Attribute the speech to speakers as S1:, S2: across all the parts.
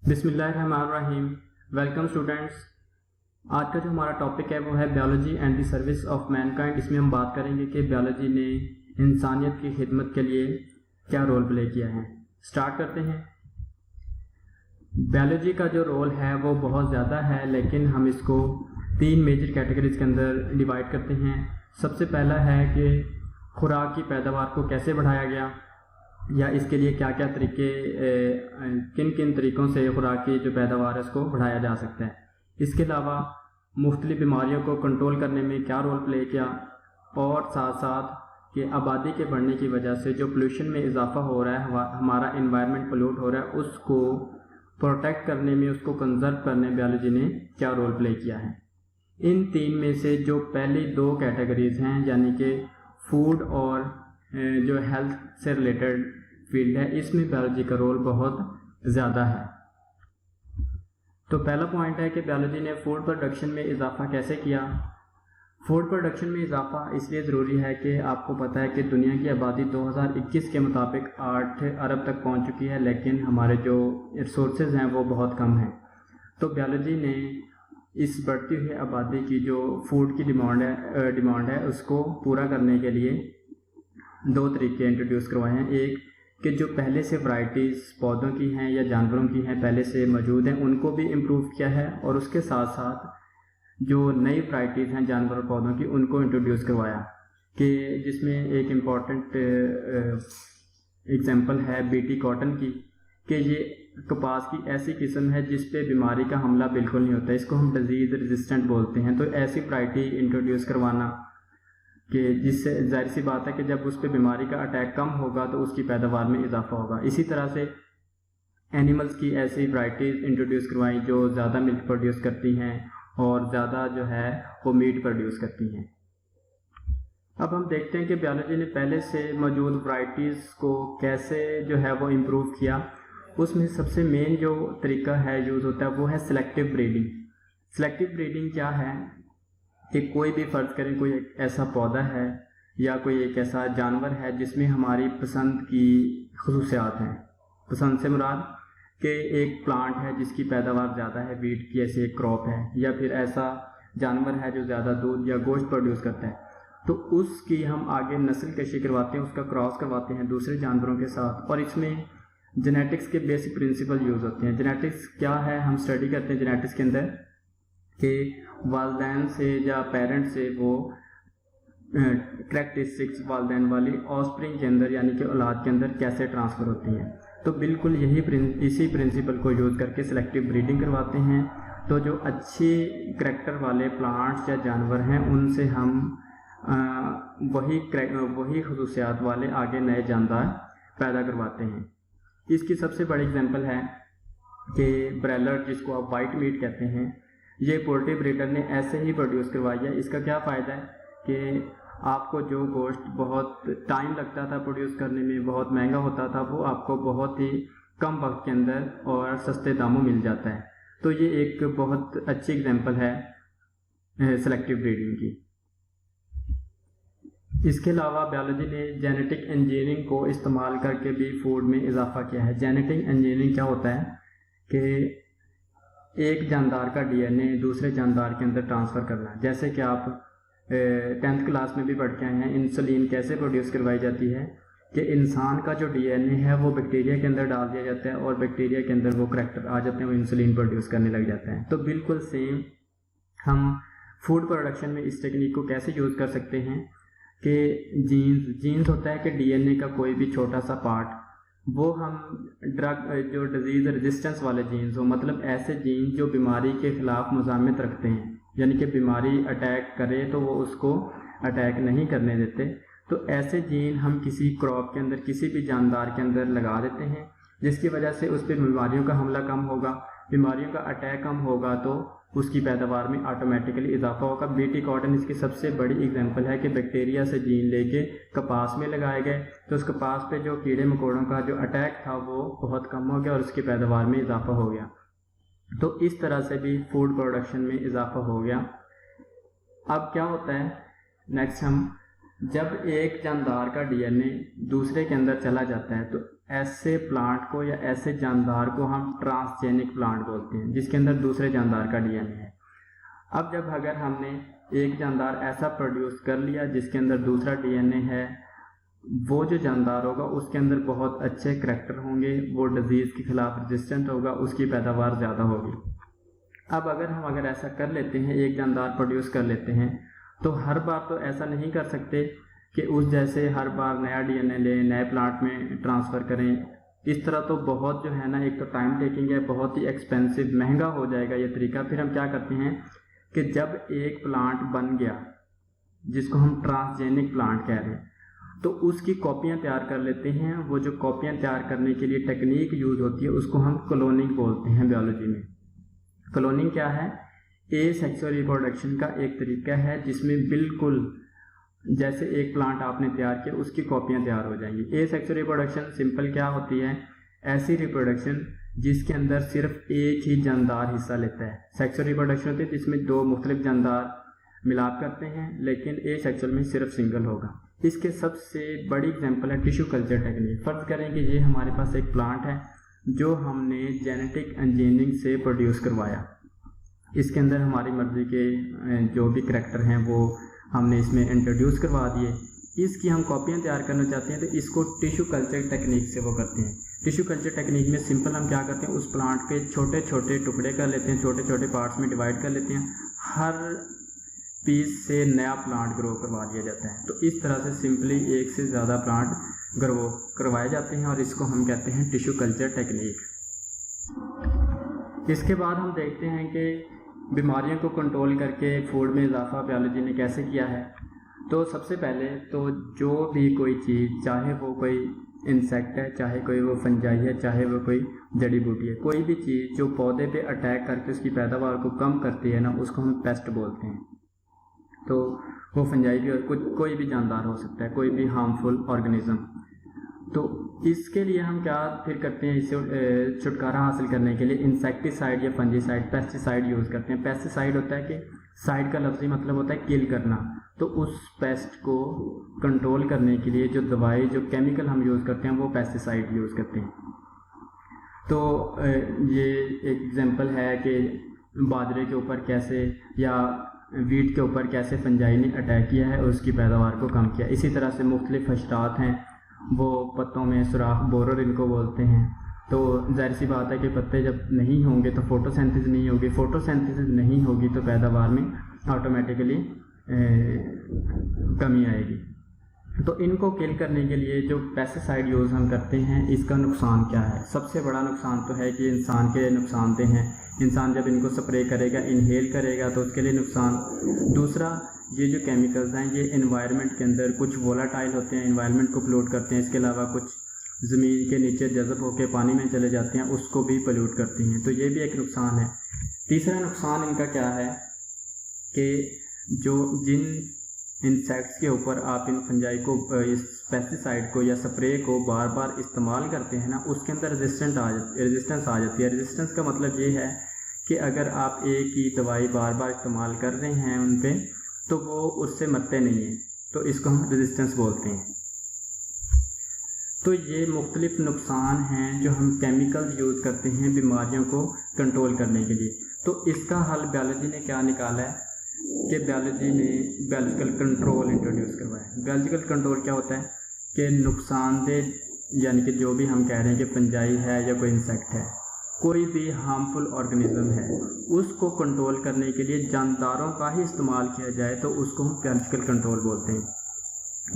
S1: बिस्मिल्लाहिर्रहमानिर्रहीम। Welcome students. आज का जो हमारा टॉपिक है वो है biology and the service of Mankind. इसमें हम बात करेंगे कि बायोलॉजी ने इंसानियत की खिदमत के लिए क्या रोल प्ले किया है। स्टार्ट करते हैं। बायोलॉजी का जो रोल है वो बहुत ज़्यादा है, लेकिन हम इसको तीन मेजर कैटेगरीज के अंदर डिवाइड करते हैं। सबसे पहला है कि खुराक की पैदावार को कैसे बढ़ाया गया, या इसके लिए क्या क्या तरीके, किन किन तरीक़ों से खुराक की जो पैदावार है उसको बढ़ाया जा सकता है। इसके अलावा मुख्तलिफ बीमारियों को कंट्रोल करने में क्या रोल प्ले किया, और साथ साथ कि आबादी के बढ़ने की वजह से जो पोल्यूशन में इजाफा हो रहा है, हमारा इन्वायरमेंट पोल्यूट हो रहा है, उसको प्रोटेक्ट करने में, उसको कंजर्व करने में बायोलॉजी ने क्या रोल प्ले किया है। इन तीन में से जो पहली दो कैटेगरीज हैं, यानी कि फूड और जो हेल्थ से रिलेटेड फील्ड है, इसमें बायोलॉजी का रोल बहुत ज़्यादा है। तो पहला पॉइंट है कि बायोलॉजी ने फूड प्रोडक्शन में इजाफा कैसे किया। फूड प्रोडक्शन में इजाफा इसलिए ज़रूरी है कि आपको पता है कि दुनिया की आबादी 2021 के मुताबिक 8 अरब तक पहुंच चुकी है, लेकिन हमारे जो रिसोर्सेज हैं वो बहुत कम हैं। तो बायोलॉजी ने इस बढ़ती हुई आबादी की जो फूड की डिमांड है उसको पूरा करने के लिए दो तरीके इंट्रोड्यूस करवाए हैं। एक कि जो पहले से वैरायटीज़ पौधों की हैं या जानवरों की हैं, पहले से मौजूद हैं, उनको भी इम्प्रूव किया है, और उसके साथ साथ जो नई वैरायटीज़ हैं जानवर और पौधों की, उनको इंट्रोड्यूस करवाया। कि जिसमें एक इम्पॉर्टेंट एग्जांपल है बीटी कॉटन की, कि ये कपास की ऐसी किस्म है जिस पे बीमारी का हमला बिल्कुल नहीं होता, इसको हम डिजीज़ रेजिस्टेंट बोलते हैं। तो ऐसी वैरायटी इंट्रोड्यूस करवाना कि जिससे जाहिर सी बात है कि जब उस पर बीमारी का अटैक कम होगा तो उसकी पैदावार में इजाफा होगा। इसी तरह से एनिमल्स की ऐसी वैरायटीज़ इंट्रोड्यूस करवाई जो ज़्यादा मिल्क प्रोड्यूस करती हैं और ज़्यादा जो है वो मीट प्रोड्यूस करती हैं। अब हम देखते हैं कि बायोलॉजी ने पहले से मौजूद वैरायटीज़ को कैसे जो है वो इम्प्रूव किया। उसमें सबसे मेन जो तरीका है यूज़ होता है वो है सिलेक्टिव ब्रीडिंग। सिलेक्टिव ब्रीडिंग क्या है कि कोई भी फ़र्ज़ करें कोई एक ऐसा पौधा है या कोई एक ऐसा जानवर है जिसमें हमारी पसंद की खसूसियात हैं। पसंद से मुराद कि एक प्लांट है जिसकी पैदावार ज़्यादा है, वीट की ऐसी एक क्रॉप है, या फिर ऐसा जानवर है जो ज़्यादा दूध या गोश्त प्रोड्यूस करता है, तो उसकी हम आगे नस्ल कशी करवाते हैं, उसका क्रॉस करवाते हैं दूसरे जानवरों के साथ। और इसमें जेनेटिक्स के बेसिक प्रिंसिपल यूज़ होते हैं। जेनेटिक्स क्या है, हम स्टडी करते हैं जेनेटिक्स के अंदर कि वालदैन से या पेरेंट से वो करेक्टरिस्टिक्स वालदैन वाली ऑस्प्रिंग के अंदर यानी कि औलाद के अंदर कैसे ट्रांसफ़र होती हैं। तो बिल्कुल इसी प्रिंसिपल को यूज़ करके सिलेक्टिव ब्रीडिंग करवाते हैं। तो जो अच्छे करैक्टर वाले प्लांट्स या जानवर हैं उनसे हम वही खसूसियात वाले आगे नए जानदार पैदा करवाते हैं। इसकी सबसे बड़ी एग्जांपल है कि ब्रेलर, जिसको आप वाइट मीट कहते हैं, ये पोल्ट्री ब्रीडर ने ऐसे ही प्रोड्यूस करवाई है। इसका क्या फ़ायदा है कि आपको जो गोश्त बहुत टाइम लगता था प्रोड्यूस करने में, बहुत महंगा होता था, वो आपको बहुत ही कम वक्त के अंदर और सस्ते दामों मिल जाता है। तो ये एक बहुत अच्छी एग्जांपल है सेलेक्टिव ब्रीडिंग की। इसके अलावा बायोलॉजी ने जेनेटिक इंजीनियरिंग को इस्तेमाल करके भी फूड में इजाफा किया है। जेनेटिक इंजीनियरिंग क्या होता है कि एक जानदार का डीएनए दूसरे जानदार के अंदर ट्रांसफ़र करना। जैसे कि आप 10th क्लास में भी पढ़ के आए हैं, इंसुलिन कैसे प्रोड्यूस करवाई जाती है कि इंसान का जो डीएनए है वो बैक्टीरिया के अंदर डाल दिया जाता है, और बैक्टीरिया के अंदर वो करैक्टर आ जाते हैं, वो इंसुलिन प्रोड्यूस करने लग जाते हैं। तो बिल्कुल सेम हम फूड प्रोडक्शन में इस टेक्निक को कैसे यूज़ कर सकते हैं कि जीन्स होता है कि डीएनए का कोई भी छोटा सा पार्ट, वो हम जो डिजीज़ रेजिस्टेंस वाले जीन्स हो, मतलब ऐसे जीन्स जो बीमारी के ख़िलाफ़ मुज़ामत रखते हैं, यानी कि बीमारी अटैक करे तो वो उसको अटैक नहीं करने देते, तो ऐसे जीन हम किसी क्रॉप के अंदर, किसी भी जानदार के अंदर लगा देते हैं, जिसकी वजह से उस पर बीमारियों का हमला कम होगा, बीमारियों का अटैक कम होगा, तो उसकी पैदावार में ऑटोमेटिकली इजाफा होगा। बीटी कॉटन इसकी सबसे बड़ी एग्जांपल है कि बैक्टीरिया से जीन लेके कपास में लगाए गए, तो उस कपास पे जो कीड़े मकोड़ों का जो अटैक था वो बहुत कम हो गया और उसकी पैदावार में इजाफा हो गया। तो इस तरह से भी फूड प्रोडक्शन में इजाफा हो गया। अब क्या होता है नेक्स्ट, हम जब एक जानदार का डीएनए दूसरे के अंदर चला जाता है तो ऐसे प्लांट को या ऐसे जानदार को हम ट्रांसजेनिक प्लांट बोलते हैं, जिसके अंदर दूसरे जानदार का डीएनए है। अब जब अगर हमने एक जानदार ऐसा प्रोड्यूस कर लिया जिसके अंदर दूसरा डीएनए है, वो जो जानदार होगा उसके अंदर बहुत अच्छे करैक्टर होंगे, वो डिजीज़ के खिलाफ रेजिस्टेंट होगा, उसकी पैदावार ज़्यादा होगी। अब अगर ऐसा कर लेते हैं, एक जानदार प्रोड्यूस कर लेते हैं, तो हर बार तो ऐसा नहीं कर सकते कि उस जैसे हर बार नया डीएनए लें, नए प्लांट में ट्रांसफ़र करें। इस तरह तो बहुत जो है ना, एक तो टाइम टेकिंग है, बहुत ही एक्सपेंसिव, महंगा हो जाएगा ये तरीका। फिर हम क्या करते हैं कि जब एक प्लांट बन गया जिसको हम ट्रांसजेनिक प्लांट कह रहे हैं, तो उसकी कॉपियाँ तैयार कर लेते हैं। वो जो कॉपियाँ तैयार करने के लिए टेक्निक यूज़ होती है उसको हम क्लोनिंग बोलते हैं बायोलॉजी में। क्लोनिंग क्या है? एसेक्सुअल रिप्रोडक्शन का एक तरीका है जिसमें बिल्कुल जैसे एक प्लांट आपने तैयार किया उसकी कॉपियाँ तैयार हो जाएंगी। एसेक्सुअल रिप्रोडक्शन सिंपल क्या होती है? ऐसी रिप्रोडक्शन जिसके अंदर सिर्फ एक ही जानदार हिस्सा लेता है। सेक्सुअल रिप्रोडक्शन होती है जिसमें दो मुख्तलिफ जानदार मिलाप करते हैं, लेकिन एसेक्सुअल में सिर्फ सिंगल होगा। इसके सबसे बड़ी एग्जांपल है टिश्यू कल्चर टेक्निक। फर्ज करें कि ये हमारे पास एक प्लांट है जो हमने जेनेटिक इंजीनियरिंग से प्रोड्यूस करवाया। इसके अंदर हमारी मर्जी के जो भी करैक्टर हैं वो हमने इसमें इंट्रोड्यूस करवा दिए। इसकी हम कॉपियाँ तैयार करना चाहते हैं तो इसको टिश्यू कल्चर टेक्निक से वो करते हैं। टिश्यू कल्चर टेक्निक में सिंपल हम क्या करते हैं, उस प्लांट के छोटे छोटे टुकड़े कर लेते हैं, छोटे छोटे पार्ट्स में डिवाइड कर लेते हैं, हर पीस से नया प्लांट ग्रो करवा दिया जाता है। तो इस तरह से सिंपली एक से ज़्यादा प्लांट ग्रो करवाए जाते हैं और इसको हम कहते हैं टिश्यू कल्चर टेक्निक। इसके बाद हम देखते हैं कि बीमारियों को कंट्रोल करके फूड में इजाफा बायोलॉजी ने कैसे किया है। तो सबसे पहले तो जो भी कोई चीज़, चाहे वो कोई इंसेक्ट है, चाहे कोई वो फंजाई है, चाहे वो कोई जड़ी बूटी है, कोई भी चीज़ जो पौधे पे अटैक करके उसकी पैदावार को कम करती है ना, उसको हम पेस्ट बोलते हैं। तो वो फंजाई भी कोई भी जानदार हो सकता है, कोई भी हार्मफुल ऑर्गेनिज्म। तो इसके लिए हम क्या फिर करते हैं, इससे छुटकारा हासिल करने के लिए इंसेक्टिसाइड या फंजीसाइड, पेस्टिसाइड यूज़ करते हैं। पेस्टिसाइड होता है कि साइड का लफ्ज़ी मतलब होता है किल करना। तो उस पेस्ट को कंट्रोल करने के लिए जो दवाई, जो केमिकल हम यूज़ करते हैं वो पेस्टिसाइड यूज़ करते हैं। तो ये एक एग्जांपल है कि बाजरे के ऊपर कैसे या वीट के ऊपर कैसे फंजाई ने अटैक किया है और उसकी पैदावार को कम किया। इसी तरह से मुख्तलिफ हशरात हैं, वो पत्तों में सुराख, बोरर इनको बोलते हैं। तो जाहिर सी बात है कि पत्ते जब नहीं होंगे तो फोटोसिंथेसिस नहीं होगी, फोटोसिंथेसिस नहीं होगी तो पैदावार में ऑटोमेटिकली कमी आएगी। तो इनको किल करने के लिए जो पेस्टिसाइड यूज़ हम करते हैं, इसका नुकसान क्या है? सबसे बड़ा नुकसान तो है कि इंसान के नुकसानदेह हैं। इंसान जब इनको स्प्रे करेगा, इनहेल करेगा तो उसके लिए नुकसान। दूसरा, ये जो केमिकल्स हैं ये एनवायरनमेंट के अंदर कुछ वोलाटाइल होते हैं, एनवायरनमेंट को पोल्यूट करते हैं। इसके अलावा कुछ ज़मीन के नीचे जज़ब होकर पानी में चले जाते हैं, उसको भी पोल्यूट करती हैं। तो ये भी एक नुकसान है। तीसरा नुकसान इनका क्या है कि जो जिन इंसेक्ट्स के ऊपर आप इन फंजाई को, इस पेस्टिसाइड को या स्प्रे को बार बार इस्तेमाल करते हैं ना, उसके अंदर रेजिस्टेंस आ जाती है। रेजिस्टेंस का मतलब ये है कि अगर आप एक ही दवाई बार बार इस्तेमाल कर रहे हैं उन पे, तो वो उससे मरते नहीं हैं, तो इसको हम रेजिस्टेंस बोलते हैं। तो ये मुख्तलिफ नुकसान हैं जो हम केमिकल यूज़ करते हैं बीमारियों को कंट्रोल करने के लिए। तो इसका हल बायोलॉजी ने क्या निकाला है कि बायोलॉजी ने बायोलॉजिकल कंट्रोल इंट्रोड्यूस करवाया। बायोलॉजिकल कंट्रोल क्या होता है कि नुकसानदेह, यानी कि जो भी हम कह रहे हैं कि फंजाई है या कोई इंसेक्ट है, कोई भी हार्मफुल ऑर्गेनिज्म है, उसको कंट्रोल करने के लिए जानदारों का ही इस्तेमाल किया जाए तो उसको हम बायोलॉजिकल कंट्रोल बोलते हैं।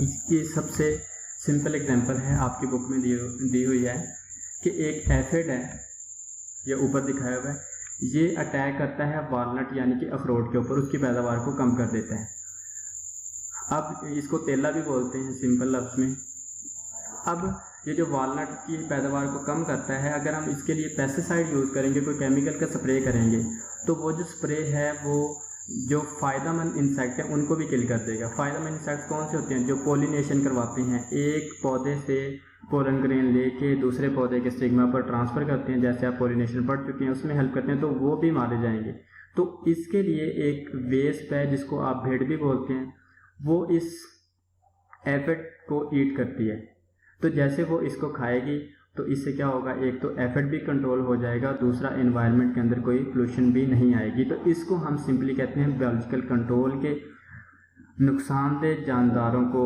S1: इसकी सबसे सिंपल एग्जांपल है, आपकी बुक में दी हुई है कि एक एफिड है, ये ऊपर दिखाया हुआ है, ये अटैक करता है वालनट यानी कि अखरोट के ऊपर, उसकी पैदावार को कम कर देता है। अब इसको तेला भी बोलते हैं सिंपल लफ्ज़ में। अब ये जो वालनट की पैदावार को कम करता है, अगर हम इसके लिए पेस्टिसाइड यूज़ करेंगे, कोई केमिकल का स्प्रे करेंगे, तो वो जो स्प्रे है वो जो फ़ायदेमंद इंसेक्ट हैं उनको भी किल कर देगा। फ़ायदेमंद इंसेक्ट कौन से होते हैं? जो पोलिनेशन करवाते हैं, एक पौधे से पोलन ग्रेन लेके दूसरे पौधे के स्टिग्मा पर ट्रांसफ़र करते हैं, जैसे आप पोलिनेशन पढ़ चुके हैं, उसमें हेल्प करते हैं, तो वो भी मारे जाएंगे। तो इसके लिए एक वेस्प है जिसको आप भेड़ भी बोलते हैं, वो इस एफिड को ईट करती है। तो जैसे वो इसको खाएगी तो इससे क्या होगा, एक तो एफर्ट भी कंट्रोल हो जाएगा, दूसरा एनवायरनमेंट के अंदर कोई पोल्यूशन भी नहीं आएगी। तो इसको हम सिंपली कहते हैं बायोलॉजिकल कंट्रोल के नुकसानदेह जानदारों को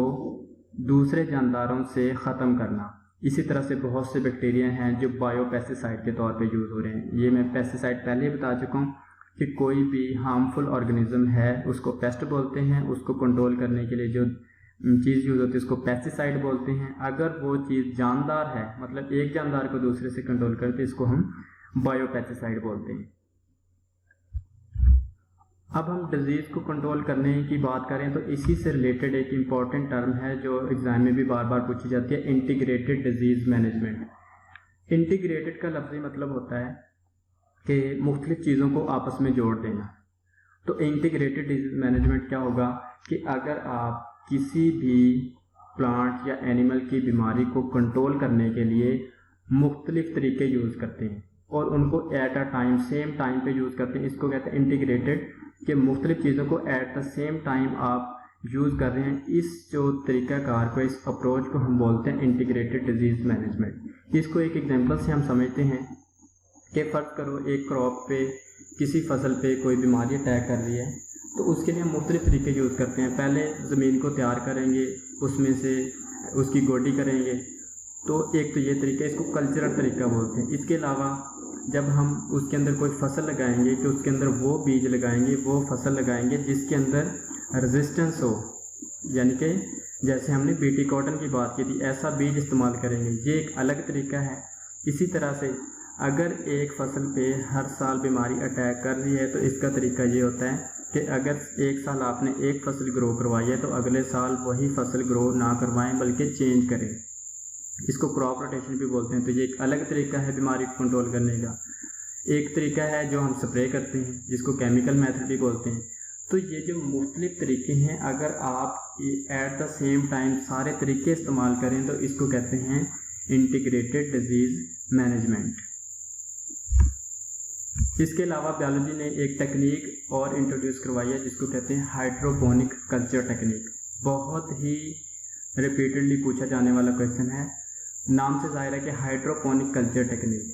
S1: दूसरे जानदारों से ख़त्म करना। इसी तरह से बहुत से बैक्टीरिया हैं जो बायोपेस्टिसाइड के तौर पे यूज़ हो रहे हैं। ये मैं पेस्टिसाइड पहले ही बता चुका हूँ कि कोई भी हार्मफुल ऑर्गेनिज्म है उसको पेस्ट बोलते हैं, उसको कंट्रोल करने के लिए जो चीज़ यूज़ होती है उसको पेस्टिसाइड बोलते हैं। अगर वो चीज़ जानदार है, मतलब एक जानदार को दूसरे से कंट्रोल करते, इसको हम बायोपेस्टिसाइड बोलते हैं। अब हम डिजीज़ को कंट्रोल करने की बात करें तो इसी से रिलेटेड एक इम्पॉर्टेंट टर्म है जो एग्ज़ाम में भी बार बार पूछी जाती है, इंटीग्रेटेड डिजीज़ मैनेजमेंट। इंटीग्रेटेड का लफ्ज़ी मतलब होता है कि मुख्तलिफ चीज़ों को आपस में जोड़ देना। तो इंटीग्रेटेड डिजीज़ मैनेजमेंट क्या होगा कि अगर आप किसी भी प्लांट या एनिमल की बीमारी को कंट्रोल करने के लिए मुख्तलिफ तरीके यूज़ करते हैं और उनको at a time same time पे यूज़ करते हैं, इसको कहते हैं इंटीग्रेटेड, कि मुख्तलिफ चीज़ों को एट द सेम टाइम आप यूज़ कर रहे हैं। इस जो तरीक़ाकार को, इस अप्रोच को हम बोलते हैं इंटीग्रेटेड डिजीज़ मैनेजमेंट। इसको एक एग्जांपल से हम समझते हैं कि फ़र्ज़ करो एक क्रॉप पे, किसी फसल पे कोई बीमारी अटैक कर रही है, तो उसके लिए हम मुख्तलिफ तरीके यूज़ करते हैं। पहले ज़मीन को तैयार करेंगे, उसमें से उसकी गोडी करेंगे, तो एक तो ये तरीका, इसको कल्चरल तरीका बोलते हैं। इसके अलावा जब हम उसके अंदर कोई फसल लगाएंगे तो उसके अंदर वो बीज लगाएंगे, वो फसल लगाएंगे जिसके अंदर रेजिस्टेंस हो, यानी कि जैसे हमने बीटी कॉटन की बात की थी, ऐसा बीज इस्तेमाल करेंगे, ये एक अलग तरीका है। इसी तरह से अगर एक फसल पे हर साल बीमारी अटैक कर रही है तो इसका तरीका ये होता है कि अगर एक साल आपने एक फसल ग्रो करवाई है तो अगले साल वही फसल ग्रो ना करवाएं बल्कि चेंज करें। इसको क्रॉप रोटेशन भी बोलते हैं। तो ये एक अलग तरीका है बीमारी को कंट्रोल करने का। एक तरीका है जो हम स्प्रे करते हैं, जिसको केमिकल मेथड भी बोलते हैं। तो ये जो मुख्तलिफ तरीके हैं, अगर आप एट द सेम टाइम सारे तरीके इस्तेमाल करें तो इसको कहते हैं इंटीग्रेटेड डिजीज़ मैनेजमेंट। इसके अलावा बायोलॉजी ने एक टेक्निक और इंट्रोड्यूस करवाई है जिसको कहते हैं हाइड्रोपोनिक कल्चर टेक्निक। बहुत ही रिपीटेडली पूछा जाने वाला क्वेश्चन है, नाम से जाहिर है कि हाइड्रोपोनिक कल्चर टेक्निक,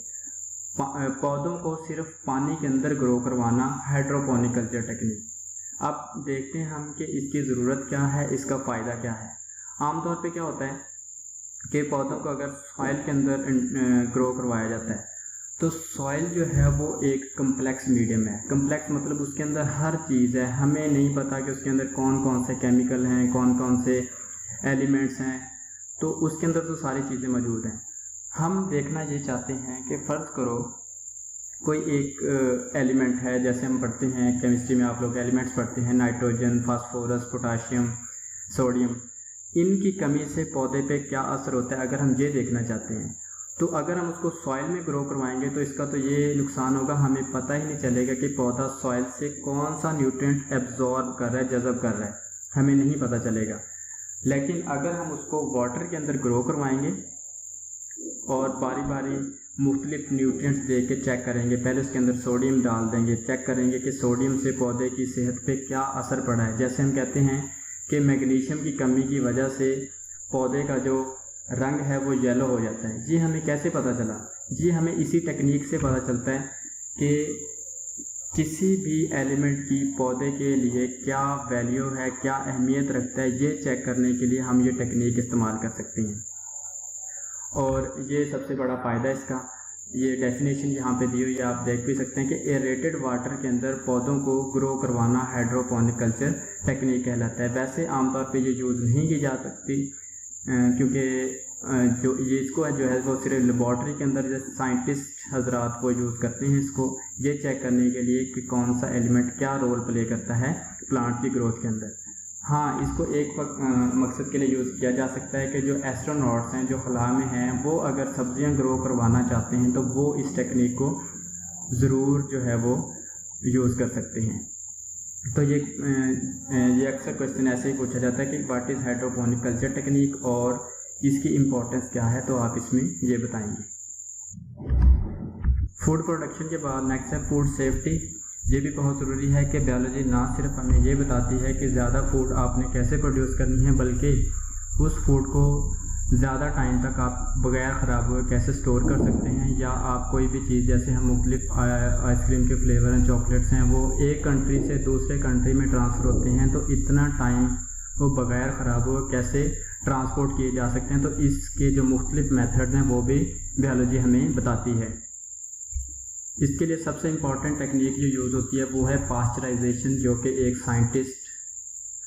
S1: पौधों को सिर्फ पानी के अंदर ग्रो करवाना, हाइड्रोपोनिक कल्चर टेक्निक। अब देखते हैं हम कि इसकी ज़रूरत क्या है, इसका फ़ायदा क्या है। आमतौर पे क्या होता है कि पौधों को अगर सॉइल के अंदर ग्रो करवाया जाता है तो सॉइल जो है वो एक कम्प्लेक्स मीडियम है। कम्प्लेक्स मतलब उसके अंदर हर चीज़ है, हमें नहीं पता कि उसके अंदर कौन कौन से केमिकल हैं, कौन कौन से एलिमेंट्स हैं, तो उसके अंदर तो सारी चीज़ें मौजूद हैं। हम देखना ये चाहते हैं कि फ़र्ज़ करो कोई एक एलिमेंट है, जैसे हम पढ़ते हैं केमिस्ट्री में, आप लोग एलिमेंट्स पढ़ते हैं, नाइट्रोजन, फास्फोरस, पोटाशियम, सोडियम। इनकी कमी से पौधे पे क्या असर होता है, अगर हम ये देखना चाहते हैं तो अगर हम उसको सॉइल में ग्रो करवाएंगे तो इसका तो ये नुकसान होगा, हमें पता ही नहीं चलेगा कि पौधा सॉइल से कौन सा न्यूट्रिएंट एब्जॉर्ब कर रहा है, जज़ब कर रहा है, हमें नहीं पता चलेगा। लेकिन अगर हम उसको वाटर के अंदर ग्रो करवाएंगे और बारी बारी मुख्तलिफ न्यूट्रिएंट्स दे के चेक करेंगे, पहले उसके अंदर सोडियम डाल देंगे, चेक करेंगे कि सोडियम से पौधे की सेहत पे क्या असर पड़ा है। जैसे हम कहते हैं कि मैग्नीशियम की कमी की वजह से पौधे का जो रंग है वो येलो हो जाता है। ये हमें कैसे पता चला? ये हमें इसी टेक्निक से पता चलता है कि किसी भी एलिमेंट की पौधे के लिए क्या वैल्यू है, क्या अहमियत रखता है, ये चेक करने के लिए हम ये टेक्निक इस्तेमाल कर सकते हैं। और ये सबसे बड़ा फ़ायदा इसका, ये डेफिनेशन यहाँ पे दी हुई है, आप देख भी सकते हैं कि एरेटेड वाटर के अंदर पौधों को ग्रो करवाना हाइड्रोपोनिक कल्चर टेक्निक कहलाता है। वैसे आमतौर पे ये यूज़ नहीं की जा सकती क्योंकि जो ये इसको जो है वो सिर्फ लेबॉर्ट्री के अंदर जैसे साइंटिस्ट हजरात वो यूज़ करते हैं इसको, ये चेक करने के लिए कि कौन सा एलिमेंट क्या रोल प्ले करता है प्लांट की ग्रोथ के अंदर। हाँ, इसको एक मकसद के लिए यूज़ किया जा सकता है कि जो एस्ट्रोनॉट्स हैं, जो खला में हैं, वो अगर सब्जियां ग्रो करवाना चाहते हैं तो वो इस टेक्निक को ज़रूर जो है वो यूज़ कर सकते हैं। तो ये अक्सर क्वेश्चन ऐसे ही पूछा जाता है कि what is hydroponic culture technique और इसकी इम्पोर्टेंस क्या है, तो आप इसमें ये बताएंगे। फूड प्रोडक्शन के बाद नेक्स्ट है फूड सेफ्टी। ये भी बहुत ज़रूरी है कि बायोलॉजी ना सिर्फ हमें ये बताती है कि ज़्यादा फूड आपने कैसे प्रोड्यूस करनी है, बल्कि उस फूड को ज़्यादा टाइम तक आप बगैर ख़राब हुए कैसे स्टोर कर सकते हैं, या आप कोई भी चीज़ जैसे हम मुख्तलिफ आइसक्रीम के फ्लेवर हैं, चॉकलेट्स हैं, वो एक कंट्री से दूसरे कंट्री में ट्रांसफ़र होते हैं, तो इतना टाइम वो बगैर ख़राब हुए कैसे ट्रांसपोर्ट किए जा सकते हैं। तो इसके जो मुख्तलिफ मेथड्स हैं वो भी बायोलॉजी हमें बताती है। इसके लिए सबसे इम्पॉर्टेंट टेक्निक जो यूज़ होती है वो है पास्चराइजेशन, जो कि एक साइंटिस्ट,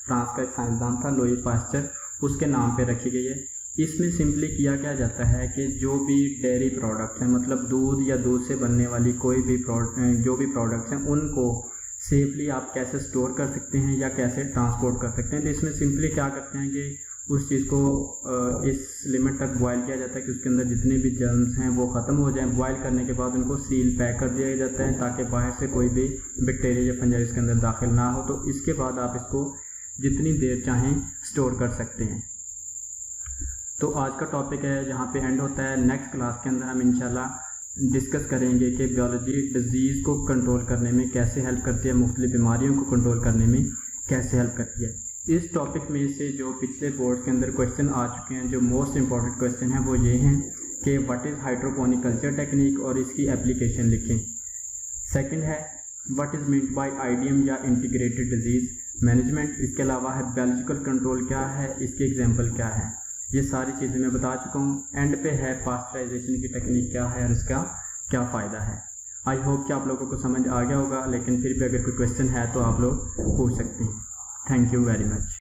S1: फ्रांस का एक साइंसदान था लुई पास्चर, उसके नाम पे रखी गई है। इसमें सिंपली किया क्या जाता है कि जो भी डेयरी प्रोडक्ट्स हैं, मतलब दूध या दूध से बनने वाली कोई भी जो भी प्रोडक्ट्स हैं, उनको सेफली आप कैसे स्टोर कर सकते हैं या कैसे ट्रांसपोर्ट कर सकते हैं। तो इसमें सिंपली क्या करते हैं कि उस चीज़ को इस लिमिट तक बॉयल किया जाता है कि उसके अंदर जितने भी जर्म्स हैं वो ख़त्म हो जाएं। बॉयल करने के बाद उनको सील पैक कर दिया जाता है ताकि बाहर से कोई भी बैक्टीरिया या फंजाई इसके अंदर दाखिल ना हो। तो इसके बाद आप इसको जितनी देर चाहें स्टोर कर सकते हैं। तो आज का टॉपिक है जहाँ पे एंड होता है। नेक्स्ट क्लास के अंदर हम इंशाल्लाह डिस्कस करेंगे कि बायोलॉजी डिजीज़ को कंट्रोल करने में कैसे हेल्प करती है, मुख्तलिफ बीमारियों को कंट्रोल करने में कैसे हेल्प करती है। इस टॉपिक में से जो पिछले बोर्ड के अंदर क्वेश्चन आ चुके हैं, जो मोस्ट इंपॉर्टेंट क्वेश्चन हैं वो ये हैं कि what is hydroponic culture technique और इसकी एप्लीकेशन लिखें। सेकंड है what is meant by IDM या इंटीग्रेटेड डिजीज़ मैनेजमेंट। इसके अलावा है बायोलॉजिकल कंट्रोल क्या है, इसकी एग्जाम्पल क्या है। ये सारी चीज़ें मैं बता चुका हूँ। एंड पे है पास्चराइजेशन की टेक्निक क्या है और इसका क्या फ़ायदा है। आई होप कि आप लोगों को समझ आ गया होगा, लेकिन फिर भी अगर कोई क्वेश्चन है तो आप लोग पूछ सकते हैं। Thank you very much.